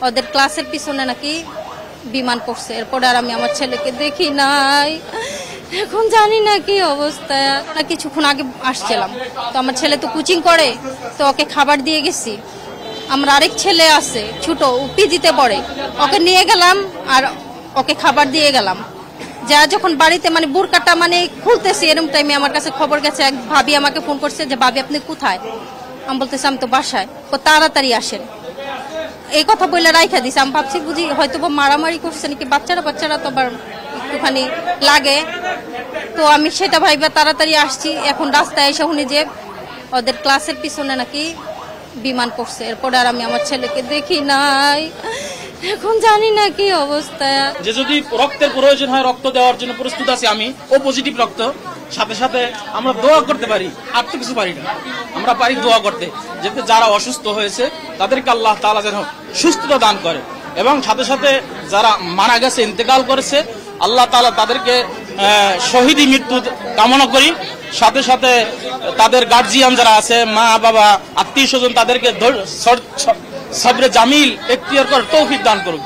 ওদের ক্লাসের পিছনে নাকি বিমান পড়ছে। এরপরে আর আমি আমার ছেলেকে দেখি নাই, এখন জানি না কি অবস্থা। কিছুক্ষণ আগে আসছিলাম, তো আমার ছেলে তো কোচিং করে, তো ওকে খাবার দিয়ে গেছি। আমার আরেক ছেলে আছে ছোট, পিজিতে পড়ে, ওকে নিয়ে গেলাম আর ওকে খাবার দিয়ে গেলাম। যা যখন বাড়িতে বোরকাটা খুলতেছি, এরকম টাইমে আমার কাছে খবর গেছে, এক ভাবি আমাকে ফোন করছে যে ভাবি আপনি কোথায়? আমি বলতেছি আমি তো বাসায়। ও তাড়াতাড়ি আসেন, এই কথা বলে রাইখা দিছে। আমি ভাবছি বুঝি হয়তো মারামারি করছে নাকি, বাচ্চারা তো আবার একটুখানি লাগে, তো আমি সেটা ভাইবা তাড়াতাড়ি আসছি। এখন রাস্তায় এসে শুনি যে ওদের ক্লাসের পিছনে নাকি বিমান পড়ছে। এরপরে আর আমি আমার ছেলেকে দেখি নাই, এখন জানি না কি অবস্থা। যে যদি রক্তের প্রয়োজন হয় রক্ত দেওয়ার জন্য প্রস্তুত আছি আমি, ও পজিটিভ রক্ত। সাথে সাথে আমরা দোয়া করতে পারি, আর তো কিছু পারি না। আমরা পারি দোয়া করতে, যাতে যারা অসুস্থ হয়েছে তাদেরকে আল্লাহ তাআলা যেন সুস্থতা দান করে, এবং সাথে সাথে যারা মারা গেছে, ইন্তেকাল করেছে, আল্লাহ তাআলা তাদেরকে শহীদি মৃত্যু কামনা করি। সাথে সাথে তাদের গার্জিয়ান যারা আছে, মা বাবা আত্মীয় স্বজন, তাদেরকে সবরে জামিল এখতিয়ার করার তৌফিক দান করুক।